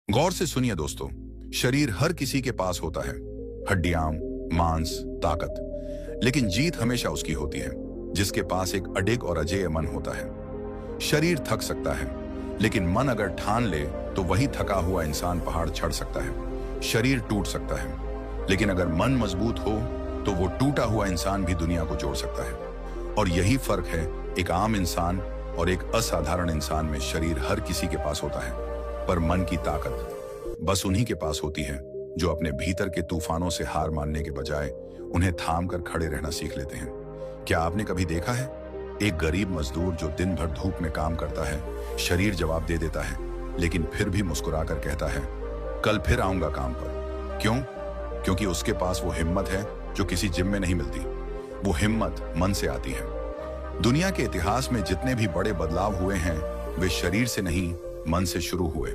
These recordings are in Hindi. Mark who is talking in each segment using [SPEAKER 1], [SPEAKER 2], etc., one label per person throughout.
[SPEAKER 1] गौर से सुनिए दोस्तों, शरीर हर किसी के पास होता है, हड्डियां, मांस, ताकत। लेकिन जीत हमेशा उसकी होती है जिसके पास एक अडिग और अजेय मन होता है। शरीर थक सकता है, लेकिन मन अगर ठान ले तो वही थका हुआ इंसान पहाड़ चढ़ सकता है। शरीर टूट सकता है, लेकिन अगर मन मजबूत हो तो वो टूटा हुआ इंसान भी दुनिया को जोड़ सकता है। और यही फर्क है एक आम इंसान और एक असाधारण इंसान में। शरीर हर किसी के पास होता है, पर मन की ताकत बस उन्हीं के पास होती है जो अपने भीतर के तूफानों से हार मानने के बजाय उन्हें थाम कर खड़े रहना सीख लेते हैं। क्या आपने कभी देखा है एक गरीब मजदूर जो दिन भर धूप में काम करता है? शरीर जवाब दे देता है, लेकिन फिर भी मुस्कुराकर कहता है, कल फिर आऊंगा काम पर। क्यों? क्योंकि उसके पास वो हिम्मत है जो किसी जिम में नहीं मिलती। वो हिम्मत मन से आती है। दुनिया के इतिहास में जितने भी बड़े बदलाव हुए हैं वे शरीर से नहीं, मन से शुरू हुए।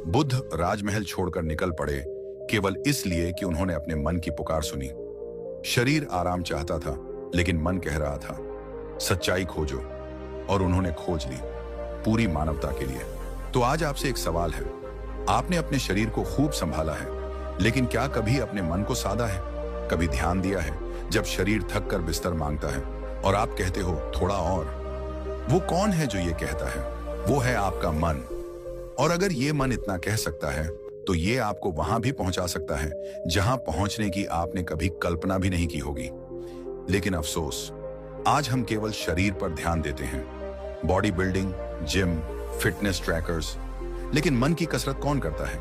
[SPEAKER 1] बुद्ध राजमहल छोड़कर निकल पड़े केवल इसलिए कि उन्होंने अपने मन की पुकार सुनी। शरीर आराम चाहता था, लेकिन मन कह रहा था, सच्चाई खोजो। और उन्होंने खोज ली, पूरी मानवता के लिए। तो आज आपसे एक सवाल है। आपने अपने शरीर को खूब संभाला है, लेकिन क्या कभी अपने मन को साधा है? कभी ध्यान दिया है जब शरीर थक कर बिस्तर मांगता है और आप कहते हो थोड़ा और? वो कौन है जो ये कहता है? वो है आपका मन। और अगर ये मन इतना कह सकता है तो ये आपको वहां भी पहुंचा सकता है जहां पहुंचने की आपने कभी कल्पना भी नहीं की होगी। लेकिन अफसोस, आज हम केवल शरीर पर ध्यान देते हैं, body building, gym, fitness trackers. लेकिन मन की कसरत कौन करता है?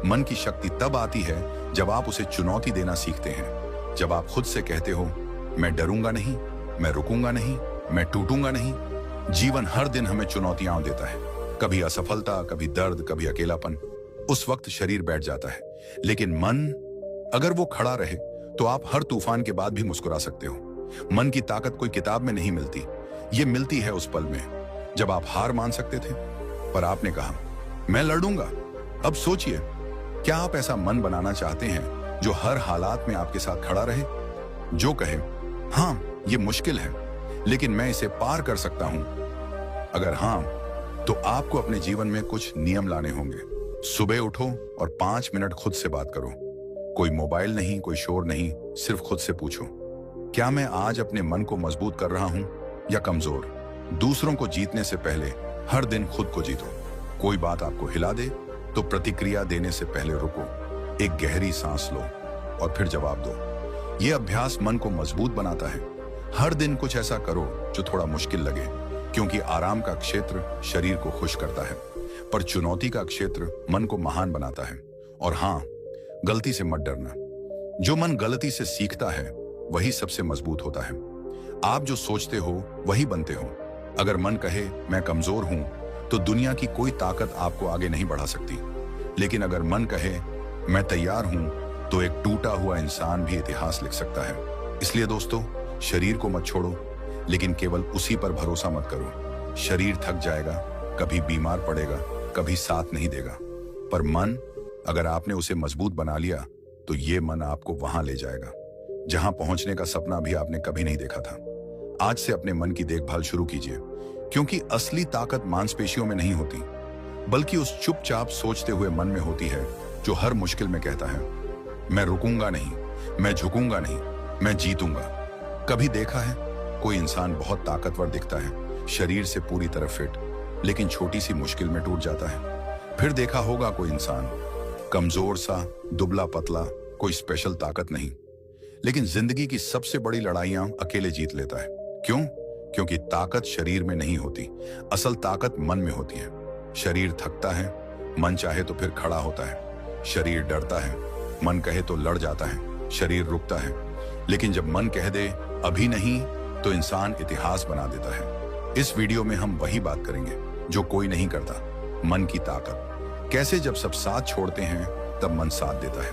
[SPEAKER 1] मन की शक्ति तब आती है जब आप उसे चुनौती देना सीखते हैं। जब आप खुद से कहते हो, मैं डरूंगा नहीं, मैं रुकूंगा नहीं, मैं टूटूंगा नहीं। जीवन हर दिन हमें चुनौतियां देता है, कभी असफलता, कभी दर्द, कभी अकेलापन। उस वक्त शरीर बैठ जाता है, लेकिन मन अगर वो खड़ा रहे तो आप हर तूफान के बाद भी मुस्कुरा सकते हो। मन की ताकत कोई किताब में नहीं मिलती, ये मिलती है उस पल में जब आप हार मान सकते थे पर आपने कहा, मैं लड़ूंगा। अब सोचिए, क्या आप ऐसा मन बनाना चाहते हैं जो हर हालात में आपके साथ खड़ा रहे, जो कहे, हाँ ये मुश्किल है लेकिन मैं इसे पार कर सकता हूं? अगर हाँ, तो आपको अपने जीवन में कुछ नियम लाने होंगे। सुबह उठो और 5 मिनट खुद से बात करो। कोई मोबाइल नहीं, कोई शोर नहीं, सिर्फ खुद से पूछो, क्या मैं आज अपने मन को मजबूत कर रहा हूं या कमजोर? दूसरों को जीतने से पहले हर दिन खुद को जीतो। कोई बात आपको हिला दे तो प्रतिक्रिया देने से पहले रुको, एक गहरी सांस लो और फिर जवाब दो। यह अभ्यास मन को मजबूत बनाता है। हर दिन कुछ ऐसा करो जो थोड़ा मुश्किल लगे, क्योंकि आराम का क्षेत्र शरीर को खुश करता है, पर चुनौती का क्षेत्र मन को महान बनाता है। और हाँ, गलती से मत डरना। जो मन गलती से सीखता है वही सबसे मजबूत होता है। आप जो सोचते हो वही बनते हो। अगर मन कहे मैं कमजोर हूं तो दुनिया की कोई ताकत आपको आगे नहीं बढ़ा सकती। लेकिन अगर मन कहे मैं तैयार हूं तो एक टूटा हुआ इंसान भी इतिहास लिख सकता है। इसलिए दोस्तों, शरीर को मत छोड़ो, लेकिन केवल उसी पर भरोसा मत करो। शरीर थक जाएगा, कभी बीमार पड़ेगा, कभी साथ नहीं देगा, पर मन, अगर आपने उसे मजबूत बना लिया तो ये मन आपको वहां ले जाएगा जहां पहुंचने का सपना भी आपने कभी नहीं देखा था। आज से अपने मन की देखभाल शुरू कीजिए, क्योंकि असली ताकत मांसपेशियों में नहीं होती, बल्कि उस चुपचाप सोचते हुए मन में होती है जो हर मुश्किल में कहता है, मैं रुकूंगा नहीं, मैं झुकूंगा नहीं, मैं जीतूंगा। कभी देखा है कोई इंसान बहुत ताकतवर दिखता है, शरीर से पूरी तरह फिट, लेकिन छोटी सी मुश्किल में टूट जाता है। फिर देखा होगा कोई इंसान कमजोर सा, दुबला पतला, कोई स्पेशल ताकत नहीं, लेकिन जिंदगी की सबसे बड़ी लड़ाइयां अकेले जीत लेता है। क्यों? क्योंकि ताकत शरीर में नहीं होती, असल ताकत मन में होती है। शरीर थकता है, मन चाहे तो फिर खड़ा होता है। शरीर डरता है, मन कहे तो लड़ जाता है। शरीर रुकता है, लेकिन जब मन कह दे अभी नहीं, तो इंसान इतिहास बना देता है। इस वीडियो में हम वही बात करेंगे जो कोई नहीं करता, मन की ताकत। कैसे जब सब साथ छोड़ते हैं तब मन साथ देता है।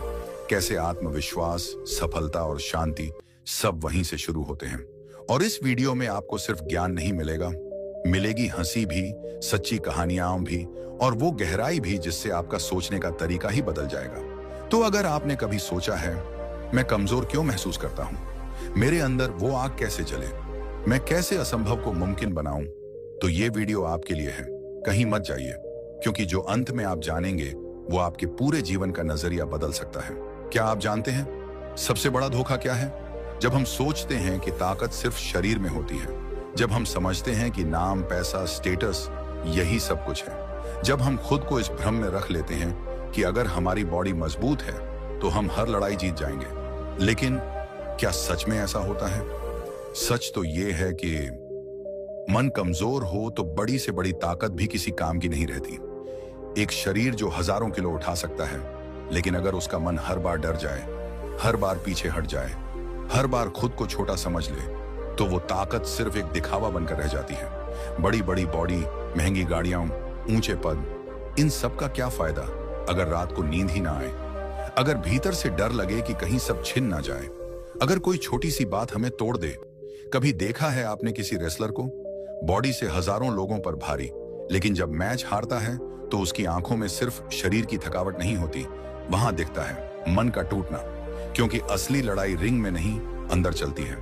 [SPEAKER 1] कैसे आत्मविश्वास, सफलता और शांति सब वहीं से शुरू होते हैं। और इस वीडियो में आपको सिर्फ ज्ञान नहीं मिलेगा, मिलेगी हंसी भी, सच्ची कहानियां भी, और वो गहराई भी जिससे आपका सोचने का तरीका ही बदल जाएगा। तो अगर आपने कभी सोचा है, मैं कमजोर क्यों महसूस करता हूं, मेरे अंदर वो आग कैसे जले, मैं कैसे असंभव को मुमकिन बनाऊं, तो ये वीडियो आपके लिए है। कहीं मत जाइए, क्योंकि जो अंत में आप जानेंगे वो आपके पूरे जीवन का नजरिया बदल सकता है। क्या आप जानते हैं सबसे बड़ा धोखा क्या है? जब हम सोचते हैं कि ताकत सिर्फ शरीर में होती है, जब हम समझते हैं कि नाम, पैसा, स्टेटस यही सब कुछ है, जब हम खुद को इस भ्रम में रख लेते हैं कि अगर हमारी बॉडी मजबूत है तो हम हर लड़ाई जीत जाएंगे। लेकिन क्या सच में ऐसा होता है? सच तो ये है कि मन कमजोर हो तो बड़ी से बड़ी ताकत भी किसी काम की नहीं रहती। एक शरीर जो हजारों किलो उठा सकता है, लेकिन अगर उसका मन हर बार डर जाए, हर बार पीछे हट जाए, हर बार खुद को छोटा समझ ले, तो वो ताकत सिर्फ एक दिखावा बनकर रह जाती है। बड़ी बड़ी बॉडी, महंगी गाड़ियां, ऊंचे पद, इन सब का क्या फायदा अगर रात को नींद ही ना आए, अगर भीतर से डर लगे कि कहीं सब छिन ना जाए, अगर कोई छोटी सी बात हमें तोड़ दे। कभी देखा है आपने किसी रेसलर को? बॉडी से हजारों लोगों पर भारी, लेकिन जब मैच हारता है तो उसकी आंखों में सिर्फ शरीर की थकावट नहीं होती, वहां दिखता है मन का टूटना, क्योंकि असली लड़ाई रिंग में नहीं, अंदर चलती है।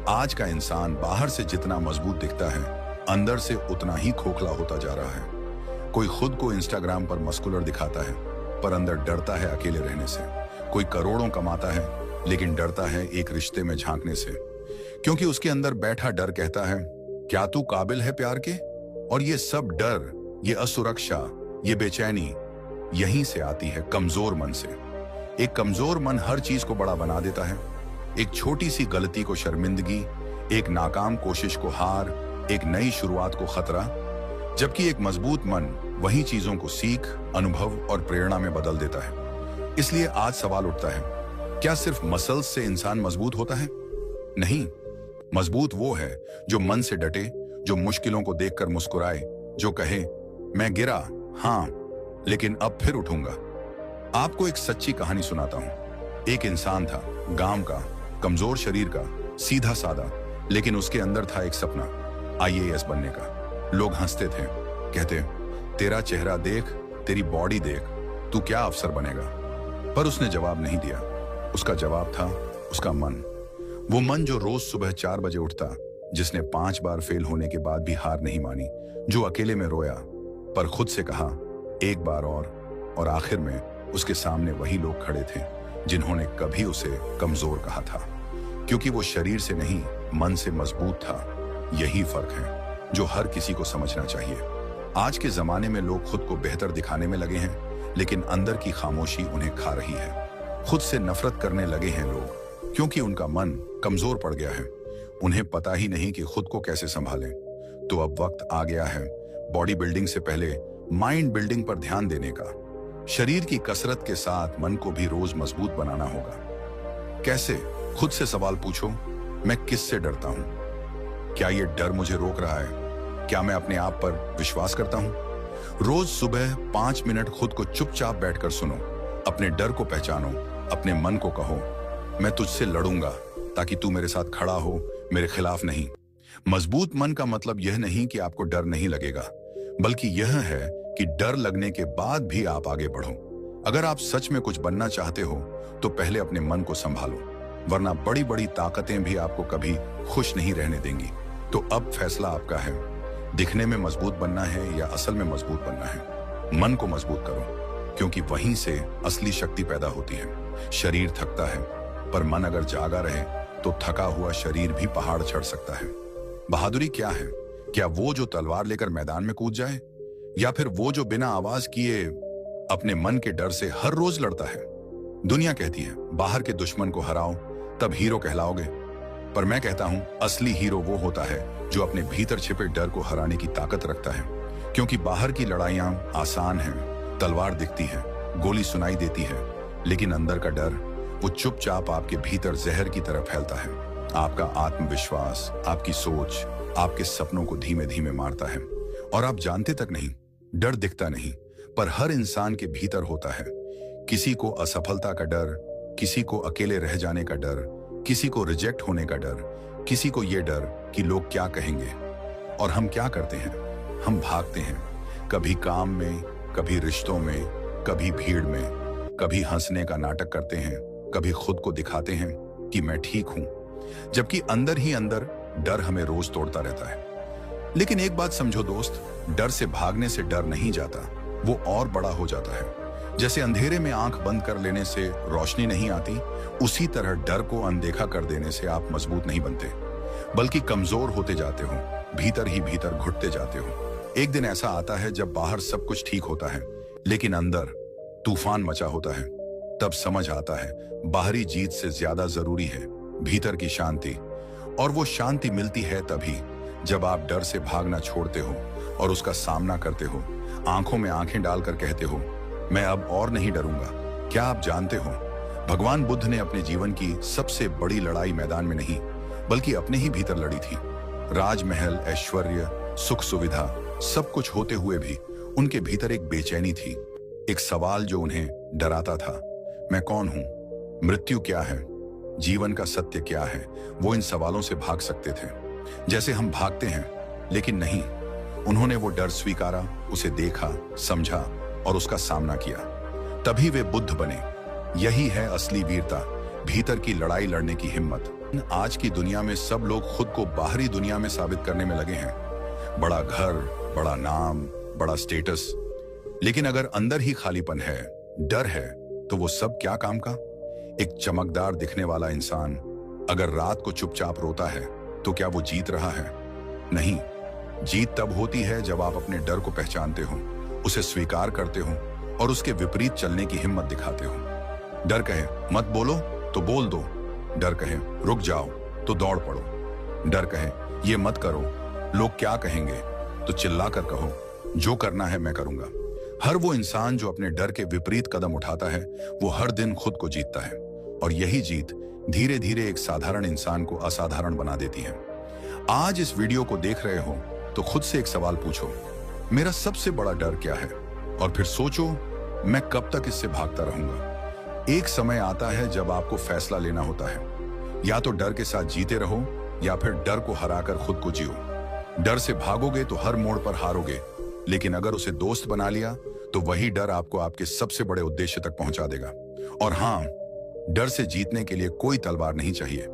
[SPEAKER 1] आज का इंसान बाहर से जितना मजबूत दिखता है, अंदर से उतना ही खोखला होता जा रहा है। कोई खुद को इंस्टाग्राम पर मस्कुलर दिखाता है, पर अंदर डरता है अकेले रहने से। कोई करोड़ों कमाता है, लेकिन डरता है एक रिश्ते में झांकने से, क्योंकि उसके अंदर बैठा डर कहता है, क्या तू काबिल है प्यार के? और ये सब डर, ये असुरक्षा, ये बेचैनी यहीं से आती है कमजोर मन से। एक कमजोर मन हर चीज को बड़ा बना देता है। एक छोटी सी गलती को शर्मिंदगी, एक नाकाम कोशिश को हार, एक नई शुरुआत को खतरा। जबकि एक मजबूत मन वही चीजों को सीख, अनुभव और प्रेरणा में बदल देता है। इसलिए आज सवाल उठता है, क्या सिर्फ मसल्स से इंसान मजबूत होता है? नहीं, मजबूत वो है जो मन से डटे, जो मुश्किलों को देखकर मुस्कुराए, जो कहे मैं गिरा हाँ, लेकिन अब फिर उठूंगा। आपको एक सच्ची कहानी सुनाता हूं। एक इंसान था, गांव का, कमजोर शरीर का, सीधा साधा, लेकिन उसके अंदर था एक सपना, IAS बनने का। लोग हंसते थे, कहते तेरा चेहरा देख, तेरी बॉडी देख, तू क्या अफसर बनेगा? पर उसने जवाब नहीं दिया। उसका जवाब था उसका मन। वो मन जो रोज सुबह 4 बजे उठता, जिसने 5 बार फेल होने के बाद भी हार नहीं मानी, जो अकेले में रोया पर खुद से कहा एक बार और आखिर में उसके सामने वही लोग खड़े थे जिन्होंने कभी उसे कमजोर कहा था, क्योंकि वो शरीर से नहीं, मन से मजबूत था। यही फर्क है जो हर किसी को समझना चाहिए। आज के जमाने में लोग खुद को बेहतर दिखाने में लगे हैं, लेकिन अंदर की खामोशी उन्हें खा रही है। खुद से नफरत करने लगे हैं लोग, क्योंकि उनका मन कमजोर पड़ गया है। उन्हें पता ही नहीं कि खुद को कैसे संभालें। तो अब वक्त आ गया है बॉडी बिल्डिंग से पहले माइंड बिल्डिंग पर ध्यान देने का। शरीर की कसरत के साथ मन को भी रोज मजबूत बनाना होगा। कैसे? खुद से सवाल पूछो, मैं किससे डरता हूं? क्या ये डर मुझे रोक रहा है? क्या मैं अपने आप पर विश्वास करता हूं? रोज सुबह 5 मिनट खुद को चुपचाप बैठकर सुनो, अपने डर को पहचानो, अपने मन को कहो मैं तुझसे लड़ूंगा, ताकि तू मेरे साथ खड़ा हो, मेरे खिलाफ नहीं। मजबूत मन का मतलब यह नहीं कि आपको डर नहीं लगेगा, बल्कि यह है कि डर लगने के बाद भी आप आगे बढ़ो। अगर आप सच में कुछ बनना चाहते हो तो पहले अपने मन को संभालो, वरना बड़ी बड़ी ताकतें भी आपको कभी खुश नहीं रहने देंगी। तो अब फैसला आपका है, दिखने में मजबूत बनना है या असल में मजबूत बनना है। मन को मजबूत करो, क्योंकि वहीं से असली शक्ति पैदा होती है। शरीर थकता है, पर मन अगर जागा रहे तो थका हुआ शरीर भी पहाड़ चढ़ सकता है। बहादुरी क्या है? क्या वो जो तलवार लेकर मैदान में कूद जाए, या फिर वो जो बिना आवाज किए अपने मन के डर से हर रोज लड़ता है? दुनिया कहती है बाहर के दुश्मन को हराओ तब हीरो कहलाओगे, पर मैं कहता हूं असली हीरो वो होता है जो अपने भीतर छिपे डर को हराने की ताकत रखता है। क्योंकि बाहर की लड़ाइयां आसान हैं, तलवार दिखती है, गोली सुनाई देती है, लेकिन अंदर का डर वो चुपचाप आपके भीतर जहर की तरह फैलता है। आपका आत्मविश्वास, आपकी सोच, आपके सपनों को धीमे धीमे मारता है, और आप जानते तक नहीं। डर दिखता नहीं, पर हर इंसान के भीतर होता है। किसी को असफलता का डर, किसी को अकेले रह जाने का डर, किसी को रिजेक्ट होने का डर, किसी को ये डर कि लोग क्या कहेंगे। और हम क्या करते हैं? हम भागते हैं, कभी काम में, कभी रिश्तों में, कभी भीड़ में, कभी हंसने का नाटक करते हैं, कभी खुद को दिखाते हैं कि मैं ठीक हूं, जबकि अंदर ही अंदर डर हमें रोज तोड़ता रहता है। लेकिन एक बात समझो दोस्त, डर से भागने से डर नहीं जाता, वो और बड़ा हो जाता है। जैसे अंधेरे में आंख बंद कर लेने से रोशनी नहीं आती, उसी तरह डर को अनदेखा कर देने से आप मजबूत नहीं बनते, बल्कि कमजोर होते जाते हो, भीतर ही भीतर घुटते जाते हो। एक दिन ऐसा आता है जब बाहर सब कुछ ठीक होता है, लेकिन अंदर तूफान मचा होता है। तब समझ आता है बाहरी जीत से ज्यादा जरूरी है भीतर की शांति। और वो शांति मिलती है तभी जब आप डर से भागना छोड़ते हो और उसका सामना करते हो, आंखों में आंखें डालकर कहते हो, मैं अब और नहीं डरूंगा। क्या आप जानते हो, भगवान बुद्ध ने अपने जीवन की सबसे बड़ी लड़ाई मैदान में नहीं, बल्कि अपने ही भीतर लड़ी थी। राजमहल, ऐश्वर्य, सुख सुविधा सब कुछ होते हुए भी उनके भीतर एक बेचैनी थी, एक सवाल जो उन्हें डराता था। मैं कौन हूं? मृत्यु क्या है? जीवन का सत्य क्या है? वो इन सवालों से भाग सकते थे जैसे हम भागते हैं, लेकिन नहीं, उन्होंने वो डर स्वीकारा, उसे देखा, समझा और उसका सामना किया। तभी वे बुद्ध बने। यही है असली वीरता, भीतर की लड़ाई लड़ने की हिम्मत। आज की दुनिया में सब लोग खुद को बाहरी दुनिया में साबित करने में लगे हैं, बड़ा घर, बड़ा नाम, बड़ा स्टेटस। लेकिन अगर अंदर ही खालीपन है, डर है, तो वो सब क्या काम का? एक चमकदार दिखने वाला इंसान अगर रात को चुपचाप रोता है तो क्या वो जीत रहा है? नहीं, जीत तब होती है जब आप अपने डर को पहचानते हो, उसे स्वीकार करते हो और उसके विपरीत चलने की हिम्मत दिखाते हो। डर कहे मत बोलो तो बोल दो, डर कहे रुक जाओ तो दौड़ पड़ो, डर कहे ये मत करो, लोग क्या कहेंगे, तो चिल्लाकर कहो जो करना है मैं करूंगा। हर वो इंसान जो अपने डर के विपरीत कदम उठाता है, वो हर दिन खुद को जीतता है, और यही जीत धीरे धीरे एक साधारण इंसान को असाधारण बना देती है। आज इस वीडियो को देख रहे हो तो खुद से एक सवाल पूछो, मेरा सबसे बड़ा डर क्या है? और फिर सोचो, मैं कब तक इससे भागता रहूंगा? एक समय आता है जब आपको फैसला लेना होता है, या तो डर के साथ जीते रहो या फिर डर को हराकर खुद को जियो। डर से भागोगे तो हर मोड़ पर हारोगे, लेकिन अगर उसे दोस्त बना लिया तो वही डर आपको आपके सबसे बड़े उद्देश्य तक पहुंचा देगा। और हां, डर से जीतने के लिए कोई तलवार नहीं चाहिए,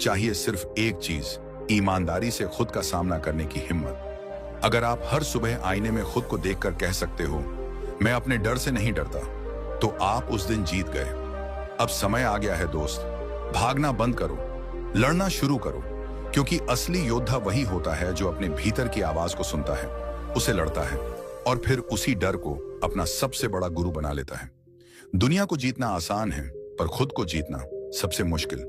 [SPEAKER 1] चाहिए सिर्फ एक चीज, ईमानदारी से खुद का सामना करने की हिम्मत। अगर आप हर सुबह आईने में खुद को देखकर कह सकते हो मैं अपने डर से नहीं डरता, तो आप उस दिन जीत गए। अब समय आ गया है दोस्त, भागना बंद करो, लड़ना शुरू करो, क्योंकि असली योद्धा वही होता है जो अपने भीतर की आवाज को सुनता है, उसे लड़ता है और फिर उसी डर को अपना सबसे बड़ा गुरु बना लेता है। दुनिया को जीतना आसान है, पर खुद को जीतना सबसे मुश्किल,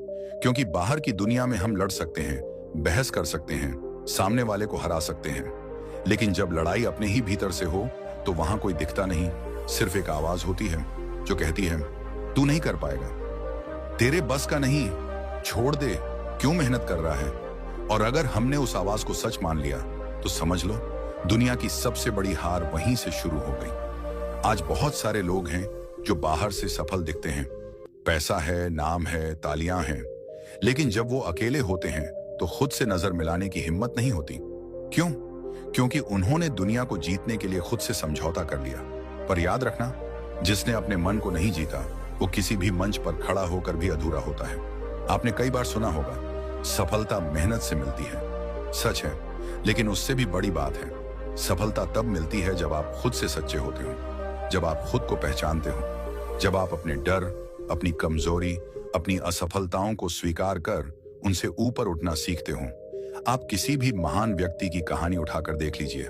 [SPEAKER 1] क्योंकि बाहर की दुनिया में हम लड़ सकते हैं, बहस कर सकते हैं, सामने वाले को हरा सकते हैं, लेकिन जब लड़ाई अपने ही भीतर से हो तो वहां कोई दिखता नहीं, सिर्फ एक आवाज होती है जो कहती है तू नहीं कर पाएगा, तेरे बस का नहीं, छोड़ दे, क्यों मेहनत कर रहा है। और अगर हमने उस आवाज को सच मान लिया तो समझ लो दुनिया की सबसे बड़ी हार वहीं से शुरू हो गई। आज बहुत सारे लोग हैं जो बाहर से सफल दिखते हैं, पैसा है, नाम है, तालियां हैं, लेकिन जब वो अकेले होते हैं तो खुद से नजर मिलाने की हिम्मत नहीं होती। क्यों? क्योंकि उन्होंने दुनिया को जीतने के लिए खुद से समझौता कर लिया। पर याद रखना, जिसने अपने मन को नहीं जीता वो किसी भी मंच पर खड़ा होकर भी अधूरा होता है। आपने कई बार सुना होगा, सफलता मेहनत से मिलती है। सच है, लेकिन उससे भी बड़ी बात है, सफलता तब मिलती है जब आप खुद से सच्चे होते हो, जब आप खुद को पहचानते हो, जब आप अपने डर, अपनी कमजोरी, अपनी असफलताओं को स्वीकार कर उनसे ऊपर उठना सीखते हो। आप किसी भी महान व्यक्ति की कहानी उठाकर देख लीजिए,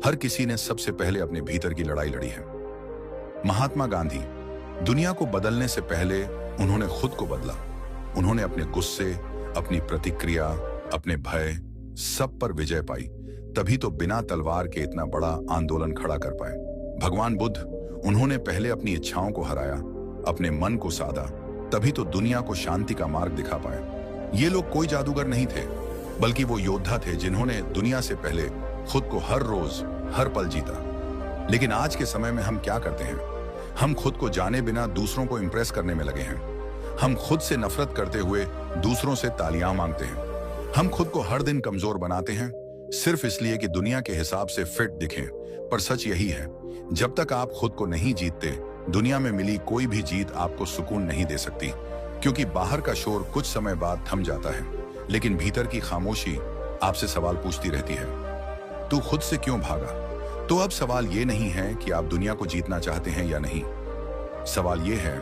[SPEAKER 1] हर किसी ने सबसे पहले अपने भीतर की लड़ाई लड़ी है। महात्मा गांधी, दुनिया को बदलने से पहले उन्होंने खुद को बदला। उन्होंने अपने गुस्से, अपनी प्रतिक्रिया, अपने भय, सब पर विजय पाई, तभी तो बिना तलवार के इतना बड़ा आंदोलन खड़ा कर पाए। भगवान बुद्ध, उन्होंने पहले अपनी इच्छाओं को हराया, अपने मन को साधा, तभी तो दुनिया को शांति का मार्ग दिखा पाए। ये लोग कोई जादूगर नहीं थे, बल्कि वो योद्धा थे जिन्होंने दुनिया से पहले खुद को हर रोज, हर पल जीता। लेकिन आज के समय में हम क्या करते हैं? हम खुद को जाने बिना दूसरों को इंप्रेस करने में लगे हैं। हम खुद से नफरत करते हुए दूसरों से तालियां मांगते हैं। हम खुद को हर दिन कमजोर बनाते हैं, सिर्फ इसलिए कि दुनिया के हिसाब से फिट दिखें। पर सच यही है, जब तक आप खुद को नहीं जीतते, दुनिया में मिली कोई भी जीत आपको सुकून नहीं दे सकती, क्योंकि बाहर का शोर कुछ समय बाद थम जाता है, लेकिन भीतर की खामोशी आपसे सवाल पूछती रहती है, तू खुद से क्यों भागा? तो अब सवाल ये नहीं है कि आप दुनिया को जीतना चाहते हैं या नहीं, सवाल यह है,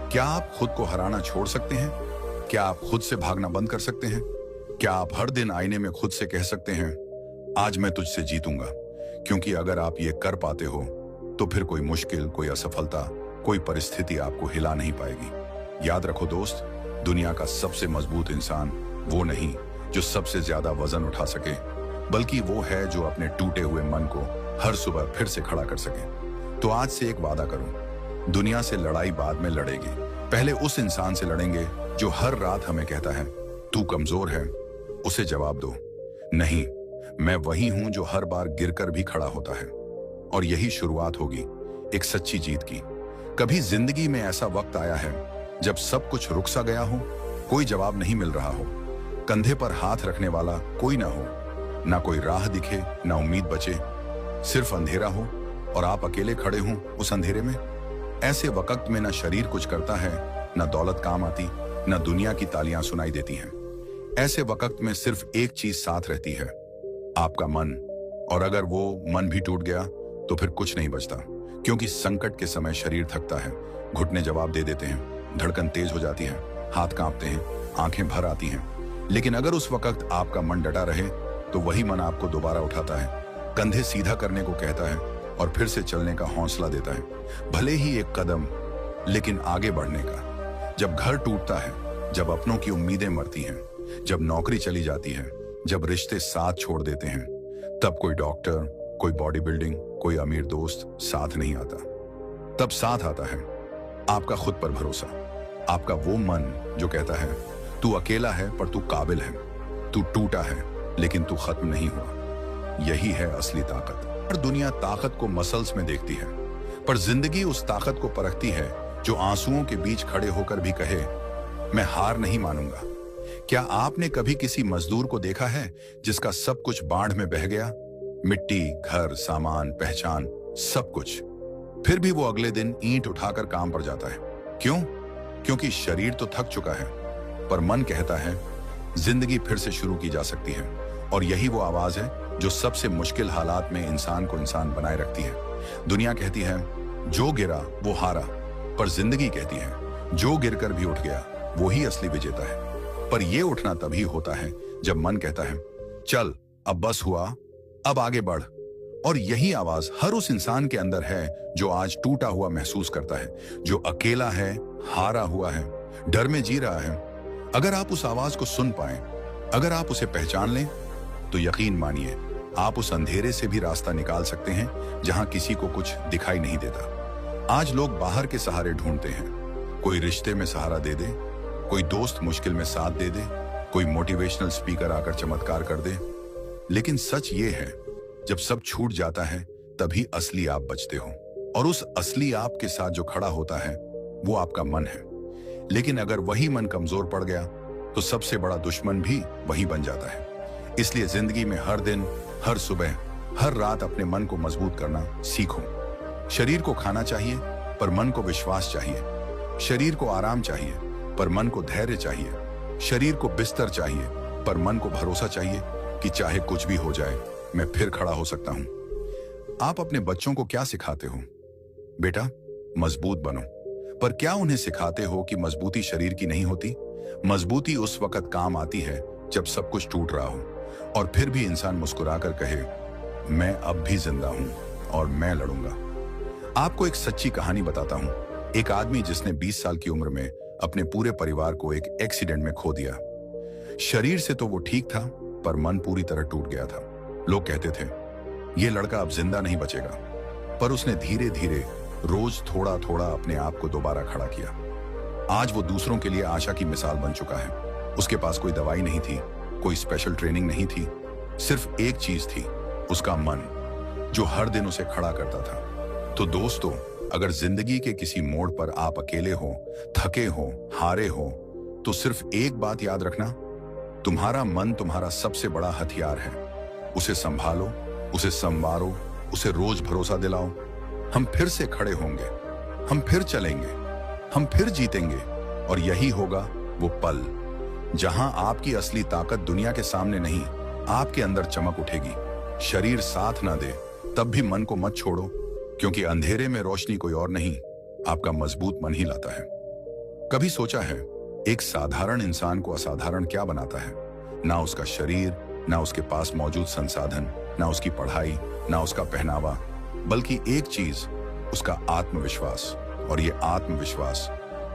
[SPEAKER 1] क्या आप खुद को हराना छोड़ सकते हैं? क्या आप खुद से भागना बंद कर सकते हैं? क्या आप हर दिन आईने में खुद से कह सकते हैं, आज मैं तुझसे जीतूंगा? क्योंकि अगर आप ये कर पाते हो तो फिर कोई मुश्किल, कोई असफलता, कोई परिस्थिति आपको हिला नहीं पाएगी। याद रखो दोस्त, दुनिया का सबसे मजबूत इंसान वो नहीं जो सबसे ज्यादा वजन उठा सके, बल्कि वो है जो अपने टूटे हुए मन को हर सुबह फिर से खड़ा कर सके। तो आज से एक वादा करो, दुनिया से लड़ाई बाद में लड़ेगी, पहले उस इंसान से लड़ेंगे जो हर रात हमें कहता है तू कमजोर है। उसे जवाब दो, नहीं, मैं वही हूं जो हर बार गिरकर भी खड़ा होता है। और यही शुरुआत होगी एक सच्ची जीत की। कभी जिंदगी में ऐसा वक्त आया है जब सब कुछ रुक सा गया हो, कोई जवाब नहीं मिल रहा हो, कंधे पर हाथ रखने वाला कोई ना हो, ना कोई राह दिखे, ना उम्मीद बचे, सिर्फ अंधेरा हो और आप अकेले खड़े हों उस अंधेरे में? ऐसे वक्त में ना शरीर कुछ करता है, ना दौलत काम आती, ना दुनिया की तालियां सुनाई देती हैं। ऐसे वक्त में सिर्फ एक चीज साथ रहती है, आपका मन। और अगर वो मन भी टूट गया तो फिर कुछ नहीं बचता, क्योंकि संकट के समय शरीर थकता है, घुटने जवाब दे देते हैं, धड़कन तेज हो जाती है, हाथ कांपते हैं, आंखें भर आती हैं। लेकिन अगर उस वक्त आपका मन डटा रहे तो वही मन आपको दोबारा उठाता है, कंधे सीधा करने को कहता है और फिर से चलने का हौसला देता है। भले ही एक कदम, लेकिन आगे बढ़ने का। जब घर टूटता है, जब अपनों की उम्मीदें मरती हैं, जब नौकरी चली जाती है, जब रिश्ते साथ छोड़ देते हैं, तब कोई डॉक्टर, कोई बॉडी बिल्डिंग, कोई अमीर दोस्त साथ नहीं आता। तब साथ आता है आपका खुद पर भरोसा, आपका वो मन जो कहता है तू अकेला है पर तू काबिल है, तू टूटा है लेकिन तू खत्म नहीं हुआ। यही है असली ताकत। और दुनिया ताकत को मसल्स में देखती है, पर जिंदगी उस ताकत को परखती है जो आंसुओं के बीच खड़े होकर भी कहे मैं हार नहीं मानूंगा। क्या आपने कभी किसी मजदूर को देखा है जिसका सब कुछ बाढ़ में बह गया? मिट्टी, घर, सामान, पहचान, सब कुछ। फिर भी वो अगले दिन ईंट उठाकर काम पर जाता है। क्यों? क्योंकि शरीर तो थक चुका है, पर मन कहता है जिंदगी फिर से शुरू की जा सकती है। और यही वो आवाज है जो सबसे मुश्किल हालात में इंसान को इंसान बनाए रखती है। दुनिया कहती है जो गिरा वो हारा, पर जिंदगी कहती है जो गिरकर भी उठ गया वो ही असली विजेता है। पर यह उठना तभी होता है जब मन कहता है चल अब बस हुआ, अब आगे बढ़। और यही आवाज हर उस इंसान के अंदर है जो आज टूटा हुआ महसूस करता है, जो अकेला है, हारा हुआ है, डर में जी रहा है। अगर आप उस आवाज को सुन पाए, अगर आप उसे पहचान लें, तो यकीन मानिए आप उस अंधेरे से भी रास्ता निकाल सकते हैं जहां किसी को कुछ दिखाई नहीं देता। आज लोग बाहर के सहारे ढूंढते हैं, कोई रिश्ते में सहारा दे दे, कोई दोस्त मुश्किल में साथ दे दे, कोई मोटिवेशनल स्पीकर आकर चमत्कार कर दे। लेकिन सच ये है, जब सब छूट जाता है तभी असली आप बचते हो। और उस असली आप के साथ जो खड़ा होता है वो आपका मन है। लेकिन अगर वही मन कमजोर पड़ गया तो सबसे बड़ा दुश्मन भी वही बन जाता है। इसलिए जिंदगी में हर दिन, हर सुबह, हर रात अपने मन को मजबूत करना सीखो। शरीर को खाना चाहिए पर मन को विश्वास चाहिए। शरीर को आराम चाहिए पर मन को धैर्य चाहिए। शरीर को बिस्तर चाहिए पर मन को भरोसा चाहिए कि चाहे कुछ भी हो जाए मैं फिर खड़ा हो सकता हूं। आप अपने बच्चों को क्या सिखाते हो? बेटा मजबूत बनो। पर क्या उन्हें सिखाते हो कि मजबूती शरीर की नहीं होती? मजबूती उस वक्त काम आती है जब सब कुछ टूट रहा हो और फिर भी इंसान मुस्कुराकर कहे मैं अब भी जिंदा हूं और मैं लड़ूंगा। आपको एक सच्ची कहानी बताता हूं। एक आदमी जिसने 20 साल की उम्र में अपने पूरे परिवार को एक एक्सीडेंट में खो दिया। शरीर से तो वो ठीक था पर मन पूरी तरह टूट गया था। लोग कहते थे ये लड़का अब जिंदा नहीं बचेगा, पर उसने धीरे धीरे रोज थोड़ा थोड़ा अपने आप को दोबारा खड़ा किया। आज वो दूसरों के लिए आशा की मिसाल बन चुका है। उसके पास कोई दवाई नहीं थी, कोई स्पेशल ट्रेनिंग नहीं थी, सिर्फ एक चीज थी, उसका मन जो हर दिन उसे खड़ा करता था। तो दोस्तों, अगर जिंदगी के किसी मोड़ पर आप अकेले हो, थके हो, हारे हो, तो सिर्फ एक बात याद रखना, तुम्हारा मन तुम्हारा सबसे बड़ा हथियार है। उसे संभालो, उसे संवारो, उसे रोज भरोसा दिलाओ। हम फिर से खड़े होंगे, हम फिर चलेंगे, हम फिर जीतेंगे। और यही होगा वो पल जहां आपकी असली ताकत दुनिया के सामने नहीं, आपके अंदर चमक उठेगी। शरीर साथ ना दे तब भी मन को मत छोड़ो, क्योंकि अंधेरे में रोशनी कोई और नहीं, आपका मजबूत मन ही लाता है। कभी सोचा है एक साधारण इंसान को असाधारण क्या बनाता है? ना उसका शरीर, ना उसके पास मौजूद संसाधन, ना उसकी पढ़ाई, ना उसका पहनावा, बल्कि एक चीज, उसका आत्मविश्वास। और ये आत्मविश्वास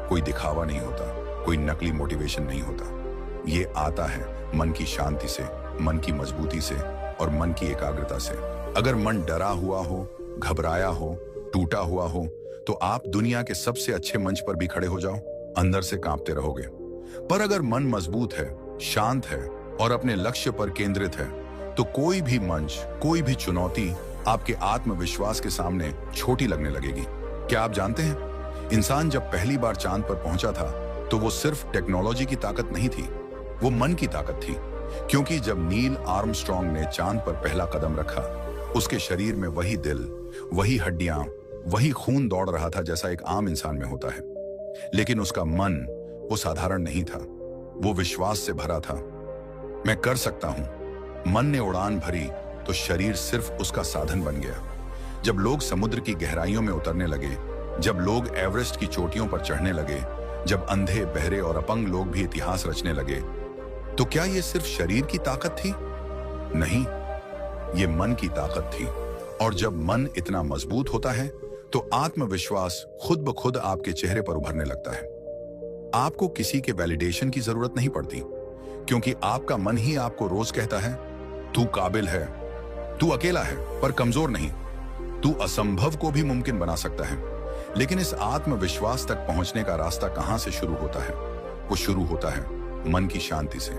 [SPEAKER 1] कोई दिखावा नहीं होता, कोई नकली मोटिवेशन नहीं होता। ये आता है मन की शांति से, मन की मजबूती से और मन की एकाग्रता से। अगर मन डरा हुआ हो, घबराया हो, टूटा हुआ हो, तो आप दुनिया के सबसे अच्छे मंच पर भी खड़े हो जाओ, अंदर से कांपते रहोगे। पर अगर मन मजबूत है, शांत है और अपने लक्ष्य पर केंद्रित है, तो कोई भी मंच, कोई भी चुनौती आपके आत्मविश्वास के सामने छोटी लगने लगेगी। क्या आप जानते हैं, इंसान जब पहली बार चांद पर पहुंचा था, तो वो सिर्फ टेक्नोलॉजी की ताकत नहीं थी, वो मन की ताकत थी। क्योंकि जब नील आर्मस्ट्रॉन्ग ने चांद पर पहला कदम रखा, उसके शरीर में वही दिल, वही हड्डियां, वही खून दौड़ रहा था जैसा एक आम इंसान में होता है। लेकिन उसका मन वो साधारण नहीं था, वो विश्वास से भरा था। मैं कर सकता हूं। मन ने उड़ान भरी तो शरीर सिर्फ उसका साधन बन गया। जब लोग समुद्र की गहराइयों में उतरने लगे, जब लोग एवरेस्ट की चोटियों पर चढ़ने लगे, जब अंधे, बहरे और अपंग लोग भी इतिहास रचने लगे, तो क्या ये सिर्फ शरीर की ताकत थी? नहीं, ये मन की ताकत थी। और जब मन इतना मजबूत होता है, तो आत्मविश्वास खुद ब खुद आपके चेहरे पर उभरने लगता है। आपको किसी के वैलिडेशन की जरूरत नहीं पड़ती, क्योंकि आपका मन ही आपको रोज कहता है, तू काबिल है, तू अकेला है पर कमजोर नहीं, तू असंभव को भी मुमकिन बना सकता है। लेकिन इस आत्मविश्वास तक पहुंचने का रास्ता कहां से शुरू होता है? वो शुरू होता है मन की शांति से।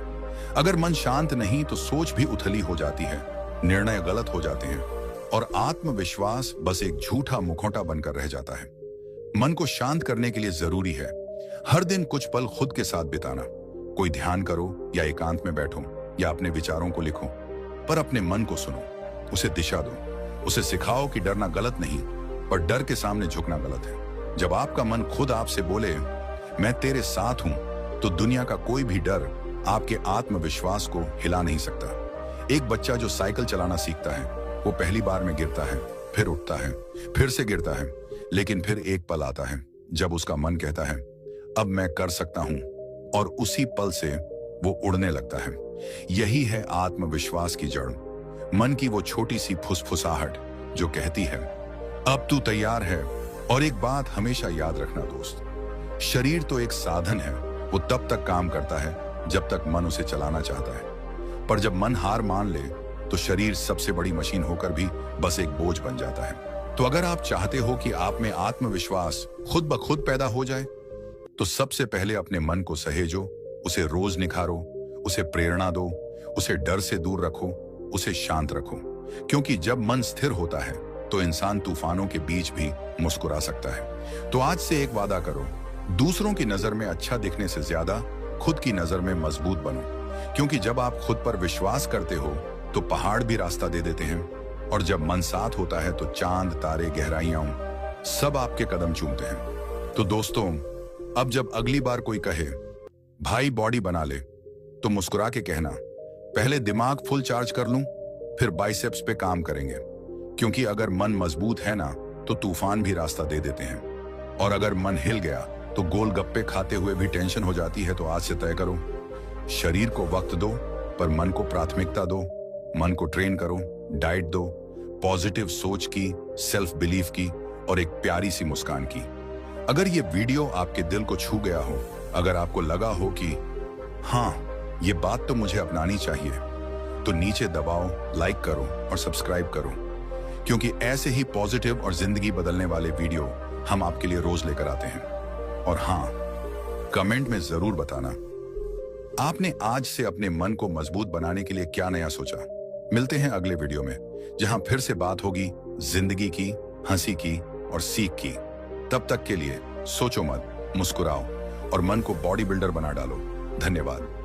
[SPEAKER 1] अगर मन शांत नहीं तो सोच भी उथली हो जाती है, निर्णय गलत हो जाते हैं और आत्मविश्वास बस एक झूठा मुखौटा बनकर रह जाता है। मन को शांत करने के लिए जरूरी है हर दिन कुछ पल खुद के साथ बिताना। कोई ध्यान करो या एकांत में बैठो या अपने विचारों को लिखो, पर अपने मन को सुनो, उसे दिशा दो, उसे सिखाओ कि डरना गलत नहीं, पर डर के सामने झुकना गलत है। जब आपका मन खुद आपसे बोले, मैं तेरे साथ हूं, तो दुनिया का कोई भी डर आपके आत्मविश्वास को हिला नहीं सकता। एक बच्चा जो साइकिल चलाना सीखता है, वो पहली बार में गिरता है, फिर उठता है, फिर से गिरता है, लेकिन फिर एक पल आता है जब उसका मन कहता है, अब मैं कर सकता हूं, और उसी पल से वो उड़ने लगता है। यही है आत्मविश्वास की जड़, मन की वो छोटी सी फुसफुसाहट जो कहती है, अब तू तैयार है। और एक बात हमेशा याद रखना दोस्त, शरीर तो एक साधन है, वो तब तक काम करता है जब तक मन उसे चलाना चाहता है। पर जब मन हार मान ले, तो शरीर सबसे बड़ी मशीन होकर भी बस एक बोझ बन जाता है। तो अगर आप चाहते हो कि आप में आत्मविश्वास खुद ब खुद पैदा हो जाए, तो सबसे पहले अपने मन को सहेजो, उसे रोज निखारो, उसे प्रेरणा दो, उसे डर से दूर रखो, उसे शांत रखो। क्योंकि जब मन स्थिर होता है, तो इंसान तूफानों के बीच भी मुस्कुरा सकता है। तो आज से एक वादा करो, दूसरों की नजर में अच्छा दिखने से ज्यादा खुद की नजर में मजबूत बनो। क्योंकि जब आप खुद पर विश्वास करते हो, तो पहाड़ भी रास्ता दे देते हैं, और जब मन साथ होता है, तो चांद, तारे, गहराइयां सब आपके कदम चूमते हैं। तो दोस्तों, अब जब अगली बार कोई कहे, भाई बॉडी बना ले, तो मुस्कुरा के कहना, पहले दिमाग फुल चार्ज कर लूं, फिर बाइसेप्स पे काम करेंगे। क्योंकि अगर मन मजबूत है ना, तो तूफान भी रास्ता दे देते हैं। और अगर मन हिल गया, तो गोलगप्पे खाते हुए भी टेंशन हो जाती है। तो आज से तय करो, शरीर को वक्त दो, पर मन को प्राथमिकता दो। मन को ट्रेन करो, डाइट दो, पॉजिटिव सोच की, सेल्फ बिलीफ की और एक प्यारी सी मुस्कान की। अगर ये वीडियो आपके दिल को छू गया हो, अगर आपको लगा हो कि हाँ, ये बात तो मुझे अपनानी चाहिए, तो नीचे दबाओ, लाइक करो और सब्सक्राइब करो। क्योंकि ऐसे ही पॉजिटिव और जिंदगी बदलने वाले वीडियो हम आपके लिए रोज लेकर आते हैं। और हाँ, कमेंट में जरूर बताना आपने आज से अपने मन को मजबूत बनाने के लिए क्या नया सोचा। मिलते हैं अगले वीडियो में, जहां फिर से बात होगी जिंदगी की, हंसी की और सीख की। तब तक के लिए सोचो मत, मुस्कुराओ और मन को बॉडी बिल्डर बना डालो। धन्यवाद।